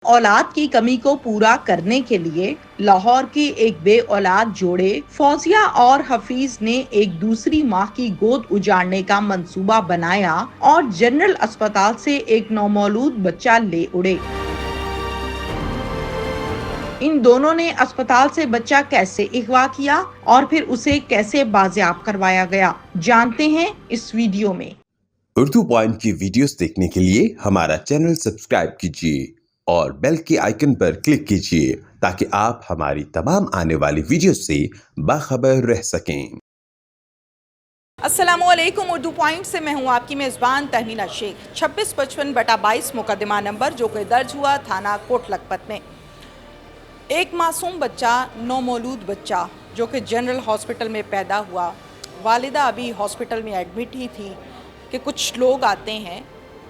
औलाद की कमी को पूरा करने के लिए लाहौर के एक बे औलाद जोड़े फौजिया और हफीज ने एक दूसरी मां की गोद उजाड़ने का मंसूबा बनाया और जनरल अस्पताल से एक नौमौलूद बच्चा ले उड़े। इन दोनों ने अस्पताल से बच्चा कैसे अगवा किया और फिर उसे कैसे बाजियाब करवाया गया, जानते हैं इस वीडियो में। उर्दू पॉइंट की वीडियोस देखने के लिए हमारा चैनल सब्सक्राइब कीजिए और बेल के आइकन पर क्लिक कीजिए ताकि आप हमारी तमाम आने वाली वीडियोस से बाखबर रह सकें। अस्सलामुअलैकुम। उर्दू पॉइंट से मैं हूं आपकी मेज़बान तहमीना शेख। 2655/22 मुकदमा नंबर जो कि दर्ज हुआ थाना कोट लखपत में। एक मासूम बच्चा, नौमौलूद बच्चा जो कि जनरल हॉस्पिटल में पैदा हुआ। वालिदा अभी हॉस्पिटल में एडमिट ही थी कि कुछ लोग आते हैं,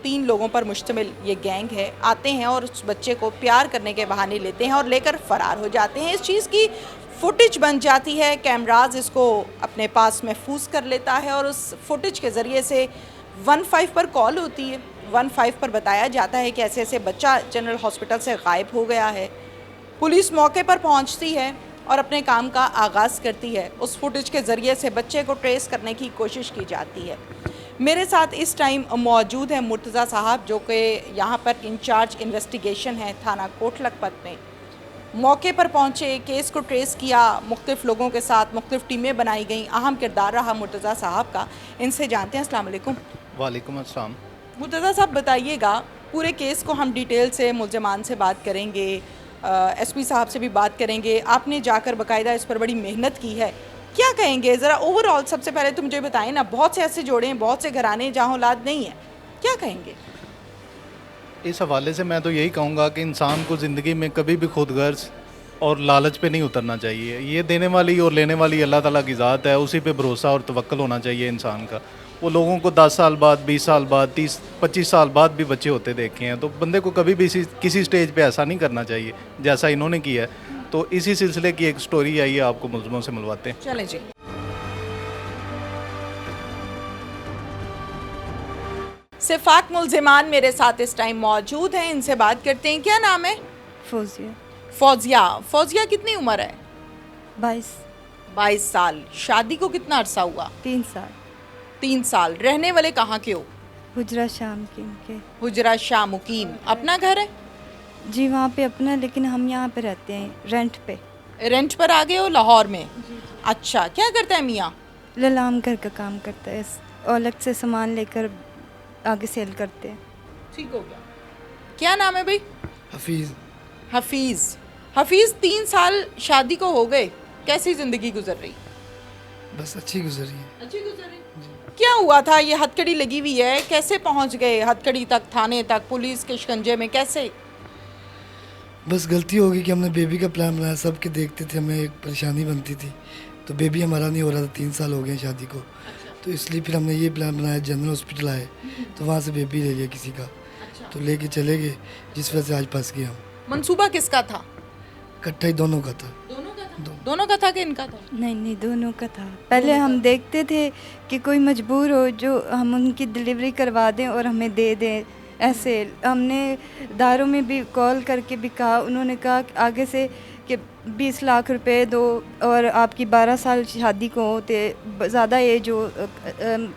3 लोगों पर मुश्तमिल ये गैंग है, आते हैं और उस बच्चे को प्यार करने के बहाने लेते हैं और लेकर फ़रार हो जाते हैं। इस चीज़ की फुटेज बन जाती है, कैमराज इसको अपने पास महफूज कर लेता है और उस फुटेज के ज़रिए से 15 पर कॉल होती है। 15 पर बताया जाता है कि ऐसे ऐसे बच्चा जनरल हॉस्पिटल से गायब हो गया है। पुलिस मौके पर पहुंचती है और अपने काम का आगाज़ करती है। उस फुटेज के ज़रिए से बच्चे को ट्रेस करने की कोशिश की जाती है। मेरे साथ इस टाइम मौजूद है मुर्तज़ा साहब जो कि यहाँ पर इंचार्ज इन्वेस्टिगेशन है थाना कोट लखपत में। मौके पर पहुँचे, केस को ट्रेस किया, मुख्तलिफ़ लोगों के साथ मुख्तलिफ़ टीमें बनाई गई, अहम किरदार रहा मुर्तज़ा साहब का। इनसे जानते हैं। अस्सलाम वालेकुम। वालेकुम अस्सलाम। मुर्तज़ा साहब बताइएगा, पूरे केस को हम डिटेल से मुल्ज़मान से बात करेंगे, एसपी साहब से भी बात करेंगे। आपने जाकर बाकायदा इस पर बड़ी मेहनत की है, क्या कहेंगे ज़रा ओवरऑल? सबसे पहले तो मुझे बताएं ना, बहुत से ऐसे जोड़े हैं, बहुत से घराने जहाँ औलाद नहीं है, क्या कहेंगे? इस हवाले से मैं तो यही कहूँगा कि इंसान को ज़िंदगी में कभी भी खुदगर्ज़ और लालच पे नहीं उतरना चाहिए। ये देने वाली और लेने वाली अल्लाह ताला की ज़ात है, उसी पे भरोसा और तवक्कुल होना चाहिए इंसान का। वो लोगों को 10 साल बाद, 20 साल बाद, 30-25 साल बाद भी बच्चे होते देखे हैं, तो बंदे को कभी भी किसी स्टेज पे ऐसा नहीं करना चाहिए जैसा इन्होंने किया है। तो इसी सिलसिले की एक स्टोरी आई है, आपको मुल्ज़िमों से मिलवाते हैं। चलें जी। सिफाक मुल्ज़िमान मेरे साथ इस टाइम मौजूद हैं, इनसे बात करते हैं। क्या नाम है? फौजिया। फौजिया। फौजिया कितनी उम्र है? 22 साल। शादी को कितना अरसा हुआ? 3 साल। 3 साल। रहने वाले कहाँ के हो? हुजरा शाम के इनके। हुजरा शाह मुकीम। अपना घर है? जी वहाँ पे अपना, लेकिन हम यहाँ पे रहते हैं रेंट पे। रेंट पर आ गए हो लाहौर में? अच्छा, क्या करता है मियाँ? ललाम घर का काम करता है, औलख से सामान लेकर आगे सेल करते हैं। ठीक हो गया। क्या नाम है भाई? हफीज़। हफीज़। हफीज़, 3 साल शादी को हो गए, कैसी ज़िंदगी गुजर रही? बस अच्छी गुजरी है। अच्छी गुजर रही। क्या हुआ था? ये हथकड़ी लगी हुई है, कैसे पहुंच गए हथकड़ी तक, थाने तक, पुलिस के शिकंजे में कैसे? बस गलती हो गई कि हमने बेबी का प्लान बनाया, सब के देखते थे, हमें एक परेशानी बनती थी, तो बेबी हमारा नहीं हो रहा था। 3 साल हो गए शादी को। तो इसलिए फिर हमने ये प्लान बनाया, जनरल हॉस्पिटल आए तो वहाँ से बेबी ले लिया किसी का। तो लेके चले गए, जिस वजह से आज फंस गए हम। मंसूबा किसका था? इकट्ठा ही दोनों का था। दोनों का था कि इनका था? नहीं, दोनों का था। पहले हम देखते थे कि कोई मजबूर हो जो हम उनकी डिलीवरी करवा दें और हमें दे दें। ऐसे हमने दारों में भी कॉल करके भी कहा, उन्होंने कहा कि आगे से कि 20 लाख रुपए दो और आपकी 12 साल शादी को होते, ज़्यादा एज हो।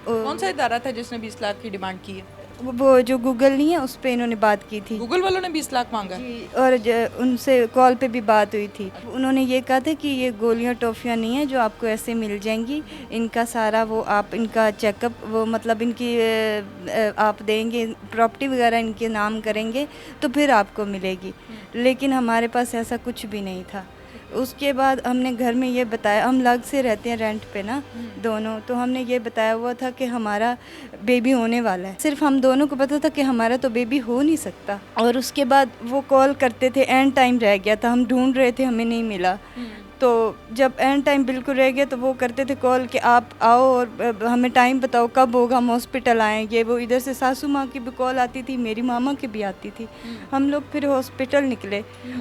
कौन सा इदारा था जिसने 20 लाख की डिमांड की है? वो जो गूगल नहीं है उस पर इन्होंने बात की थी। गूगल वालों ने 20 लाख मांगा? और उनसे कॉल पे भी बात हुई थी। उन्होंने ये कहा था कि ये गोलियां टॉफियां नहीं है जो आपको ऐसे मिल जाएंगी, इनका सारा वो आप इनका चेकअप, वो मतलब इनकी आप देंगे, प्रॉपर्टी वगैरह इनके नाम करेंगे तो फिर आपको मिलेगी। लेकिन हमारे पास ऐसा कुछ भी नहीं था। उसके बाद हमने घर में ये बताया, हम अलग से रहते हैं रेंट पे ना दोनों, तो हमने ये बताया हुआ था कि हमारा बेबी होने वाला है। सिर्फ हम दोनों को पता था कि हमारा तो बेबी हो नहीं सकता। और उसके बाद वो कॉल करते थे, एंड टाइम रह गया था, हम ढूंढ रहे थे, हमें नहीं मिला। तो जब एंड टाइम बिल्कुल रह गया तो वो करते थे कॉल कि आप आओ और हमें टाइम बताओ कब होगा, हम हॉस्पिटल आएंगे। वो इधर से सासू माँ की भी कॉल आती थी, मेरी मामा की भी आती थी। हम लोग फिर हॉस्पिटल निकले,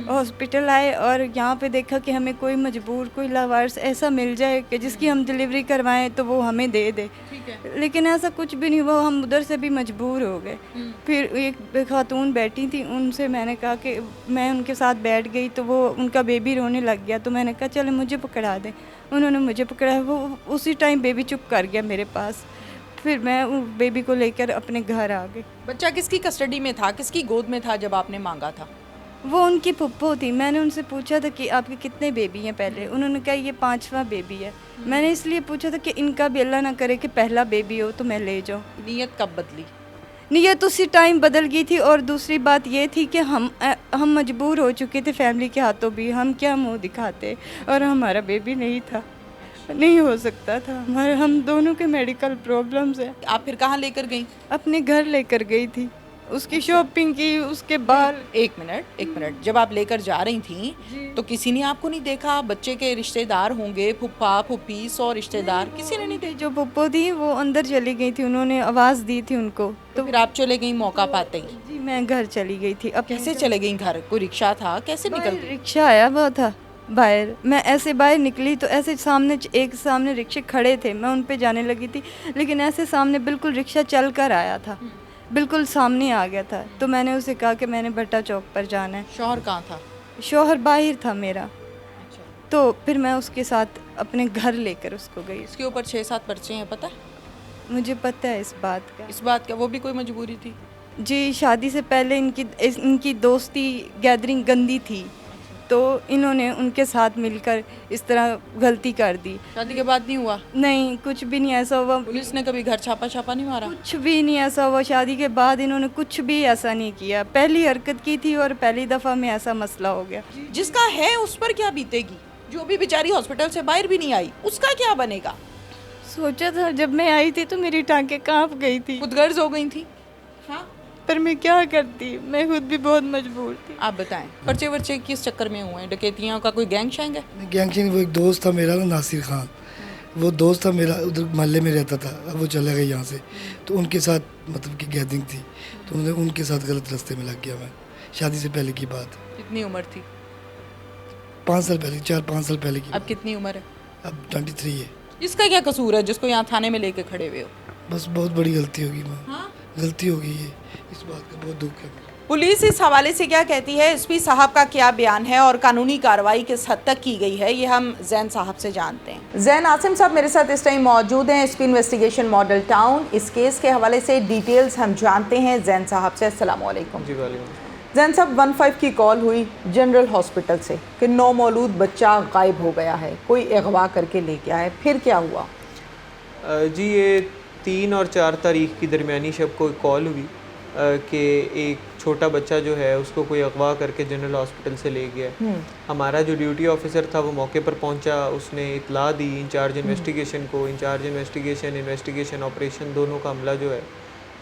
हॉस्पिटल आए और यहाँ पे देखा कि हमें कोई मजबूर, कोई लावारिस ऐसा मिल जाए कि जिसकी हम डिलीवरी करवाएं तो वो हमें दे दे। लेकिन ऐसा कुछ भी नहीं हुआ, हम उधर से भी मजबूर हो गए। फिर एक खातून बैठी थी, उनसे मैंने कहा कि मैं उनके साथ बैठ गई तो वो उनका बेबी रोने लग गया, तो मैंने कहा चलो मुझे पकड़ा दें। उन्होंने मुझे पकड़ा, वो उसी टाइम बेबी चुप कर गया मेरे पास। फिर मैं उस बेबी को लेकर अपने घर आ गई। बच्चा किसकी कस्टडी में था, किसकी गोद में था जब आपने मांगा था? वो उनकी फुप्पो थी। मैंने उनसे पूछा था कि आपके कितने बेबी हैं पहले, उन्होंने कहा ये 5वां बेबी है। मैंने इसलिए पूछा था कि इनका भी अल्लाह ना करे कि पहला बेबी हो तो मैं ले जाऊँ। नीयत कब बदली? नीयत उसी टाइम बदल गई थी। और दूसरी बात ये थी कि हम मजबूर हो चुके थे फैमिली के हाथों भी, हम क्या मुंह दिखाते, और हमारा बेबी नहीं था, नहीं हो सकता था। हमारे हम दोनों के मेडिकल प्रॉब्लम्स हैं। आप फिर कहाँ लेकर गई? अपने घर लेकर गई थी, उसकी शॉपिंग की, उसके बाद। एक मिनट, जब आप लेकर जा रही थी तो किसी ने आपको नहीं देखा? बच्चे के रिश्तेदार होंगे, फुप्पा फुप्पी, 100 रिश्तेदार, किसी ने नहीं देखा? जो पप्पो थी वो अंदर चली गई थी, उन्होंने आवाज़ दी थी उनको। तो फिर आप चले गई मौका पाते ही? जी मैं घर चली गई थी। अब कैसे चले गई घर? कोई रिक्शा था? कैसे निकल गई? रिक्शा आया हुआ था बाहर, मैं ऐसे बाहर निकली तो ऐसे सामने रिक्शे खड़े थे, मैं उन पे जाने लगी थी, लेकिन ऐसे सामने बिल्कुल रिक्शा चल कर आया था, बिल्कुल सामने आ गया था। तो मैंने उसे कहा कि मैंने भट्टा चौक पर जाना है। शौहर कहाँ था? शौहर बाहर था मेरा। तो फिर मैं उसके साथ अपने घर लेकर उसको गई। इसके ऊपर 6-7 पर्चे हैं, पता? मुझे पता है इस बात का। इस बात का? वो भी कोई मजबूरी थी? जी शादी से पहले इनकी दोस्ती गैदरिंग गंदी थी, तो इन्होंने उनके साथ मिलकर इस तरह गलती कर दी। शादी के बाद नहीं हुआ? नहीं, कुछ भी नहीं ऐसा हुआ। पुलिस ने कभी घर छापा नहीं मारा? कुछ भी नहीं ऐसा हुआ। शादी के बाद इन्होंने कुछ भी ऐसा नहीं किया। पहली हरकत की थी और पहली दफ़ा में ऐसा मसला हो गया। जिसका है उस पर क्या बीतेगी? जो भी बेचारी हॉस्पिटल से बाहर भी नहीं आई, उसका क्या बनेगा? सोचा था जब मैं आई थी तो मेरी टांगें कांप गई थी, खुदगर्ज हो गई थी। हाँ, पर मैं क्या करती, मैं खुद भी बहुत मजबूर थी। आप बताएं, पर्चे वर्चे किस चक्कर में हुए हैं? डकैतियों का कोई गैंग शैंग है? गैंग वो एक दोस्त था मेरा ना, नासिर खान, वो दोस्त था मेरा, उधर मोहल्ले में रहता था। अब वो चला गया यहाँ से, तो उनके साथ मतलब कि गैदरिंग थी, तो उनके साथ गलत रास्ते में लग गया मैं। शादी से पहले की बात। कितनी उम्र थी? 5 साल पहले, 4-5 साल पहले की। अब कितनी उम्र है? अब 23 है। इसका क्या कसूर है जिसको यहाँ थाने में लेके खड़े हुए हो? बस बहुत बड़ी गलती होगी माँ। हाँ? गलती हो गई है, इस बात का बहुत दुख है। पुलिस इस हवाले से क्या कहती है, एसपी साहब का क्या बयान है और कानूनी कार्रवाई किस हद तक की गई है, ये हम जैन साहब से जानते हैं। जैन आसिम साहब मेरे साथ इस टाइम मौजूद हैं, एसपी इन्वेस्टिगेशन मॉडल टाउन। इस केस के हवाले से डिटेल्स हम जानते हैं जैन साहब से। अस्सलाम वालेकुम। जी वालेकुम। जैन साहब, 15 की कॉल हुई जनरल हॉस्पिटल से कि नौमौलूद बच्चा गायब हो गया है, कोई अगवा करके ले गया है, फिर क्या हुआ? जी ये 3 और 4 तारीख की दरमियानी शब को कॉल हुई कि एक छोटा बच्चा जो है उसको कोई अगवा करके जनरल हॉस्पिटल से ले गया। हमारा जो ड्यूटी ऑफिसर था वो मौके पर पहुंचा, उसने इतला दी इंचार्ज इन्वेस्टिगेशन को। इंचार्ज इन्वेस्टिगेशन ऑपरेशन दोनों का अमला जो है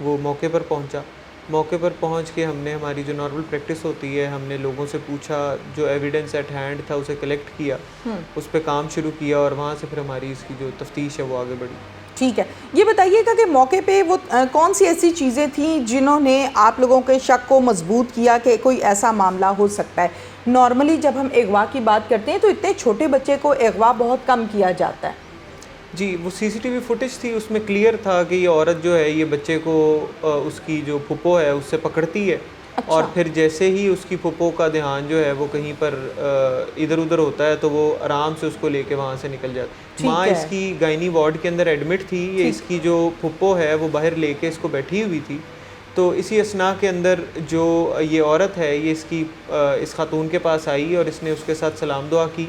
वो मौके पर पहुंचा। मौके पर पहुंच के हमने हमारी जो नॉर्मल प्रैक्टिस होती है, हमने लोगों से पूछा, जो एविडेंस एट हैंड था उसे कलेक्ट किया, उस पर काम शुरू किया और वहाँ से फिर हमारी इसकी जो तफ्तीश है वो आगे बढ़ी। ठीक है, ये बताइएगा कि मौके पे वो कौन सी ऐसी चीज़ें थी जिन्होंने आप लोगों के शक को मजबूत किया कि कोई ऐसा मामला हो सकता है? नॉर्मली जब हम अगवा की बात करते हैं तो इतने छोटे बच्चे को अगवा बहुत कम किया जाता है। जी वो सीसीटीवी फुटेज थी, उसमें क्लियर था कि ये औरत जो है ये बच्चे को उसकी जो फुप्पो है उससे पकड़ती है। अच्छा। और फिर जैसे ही उसकी फुप्पो का ध्यान जो है वो कहीं पर इधर उधर होता है तो वो आराम से उसको लेके वहाँ से निकल जाती। माँ इसकी गायनी वार्ड के अंदर एडमिट थी, ये इसकी जो फुप्पो है वो बाहर लेके इसको बैठी हुई थी। तो इसी असना के अंदर जो ये औरत है ये इस खातून के पास आई और इसने उसके साथ सलाम दुआ की,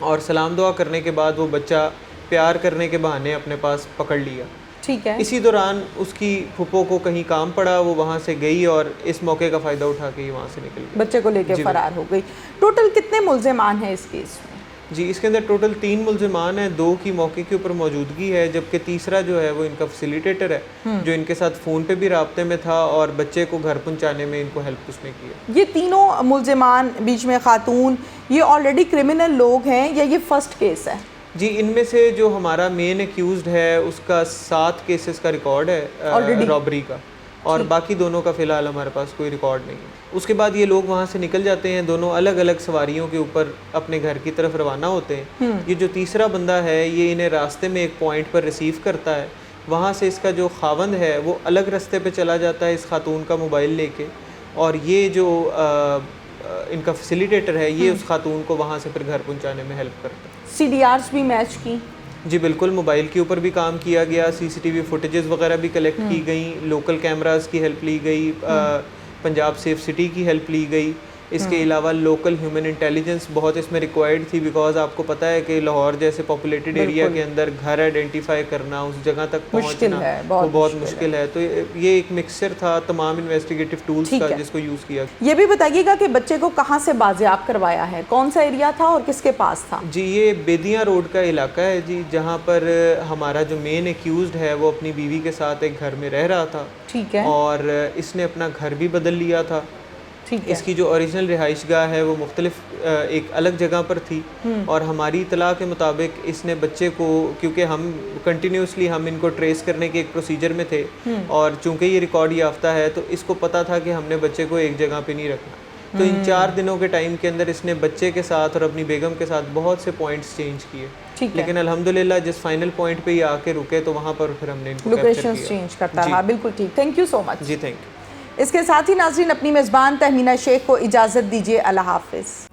और सलाम दुआ करने के बाद वो बच्चा प्यार करने के बहाने अपने पास पकड़ लिया। ठीक है। इसी दौरान उसकी फुप्पो को कहीं काम पड़ा, वो वहाँ से गई और इस मौके का फ़ायदा उठा के वहाँ से निकल गई, बच्चे को लेके फरार हो गई। टोटल कितने मुल्ज़िमान हैं इस केस में? जी इसके अंदर टोटल 3 मुल्ज़िमान हैं, 2 की मौके के ऊपर मौजूदगी है, जबकि तीसरा जो है वो इनका फैसिलिटेटर है जो इनके साथ फ़ोन पे भी राब्ते में था और बच्चे को घर पहुँचाने में इनको हेल्प उसने की है। ये तीनों मुल्ज़िमान, बीच में खातून, ये ऑलरेडी क्रिमिनल लोग हैं या ये फर्स्ट केस है? जी, इनमें से जो हमारा मेन एक्यूज्ड है उसका 7 केसेस का रिकॉर्ड है रॉबरी का, और बाकी दोनों का फ़िलहाल हमारे पास कोई रिकॉर्ड नहीं है। उसके बाद ये लोग वहाँ से निकल जाते हैं, दोनों अलग अलग सवारियों के ऊपर अपने घर की तरफ रवाना होते हैं। ये जो तीसरा बंदा है ये इन्हें रास्ते में एक पॉइंट पर रिसीव करता है, वहाँ से इसका जो खावंद है वो अलग रास्ते पे चला जाता है इस खातून का मोबाइल लेके, और ये जो इनका फैसिलिटेटर है ये उस खातून को वहाँ से फिर घर पहुँचाने में हेल्प करता है। CDRs भी मैच की? जी बिल्कुल, मोबाइल के ऊपर भी काम किया गया, CCTV फुटेजेस वगैरह भी कलेक्ट की गई, लोकल कैमरास की हेल्प ली गई, पंजाब सेफ सिटी की हेल्प ली गई। इसके अलावा लोकल ह्यूमन इंटेलिजेंस बहुत इसमें रिक्वायर्ड थी, बिकॉज आपको पता है कि लाहौर जैसे पॉपुलेटेड एरिया के अंदर घर आइडेंटिफाई करना, उस जगह तक पहुंचना वो बहुत मुश्किल है। तो ये एक मिक्सचर था तमाम इन्वेस्टिगेटिव टूल्स का जिसको यूज़ किया। ये भी बताइएगा कि बच्चे को कहाँ से बाजियाब करवाया है, कौन सा एरिया था और किसके पास था? जी, ये बेदियाँ रोड का इलाका है जी, जहाँ पर हमारा जो मेन एक्यूज्ड है वो अपनी बीवी के साथ एक घर में रह रहा था। ठीक है। और इसने अपना घर भी बदल लिया था। ठीक है। इसकी जो ओरिजिनल रिहाइश गाह है वो मुख्तलिफ एक अलग जगह पर थी, और हमारी इतला के मुताबिक इसने बच्चे को, क्योंकि हम कंटिन्यूसली हम इनको ट्रेस करने के एक प्रोसीजर में थे, और चूंकि ये रिकॉर्ड याफ्ता है तो इसको पता था कि हमने बच्चे को एक जगह पे नहीं रखना। तो इन 4 दिनों के टाइम के अंदर इसने बच्चे के साथ और अपनी बेगम के साथ बहुत से पॉइंट्स चेंज किए, लेकिन अल्हम्दुलिल्लाह जिस फाइनल पॉइंट पे ये आके रुके तो वहाँ पर फिर हमने इनको लोकेशंस चेंज करता रहा। बिल्कुल ठीक, thank you so much ji, thank you. इसके साथ ही नाज़रीन अपनी मेज़बान तहमीना शेख को इजाज़त दीजिए। अल्लाह हाफ़िज़।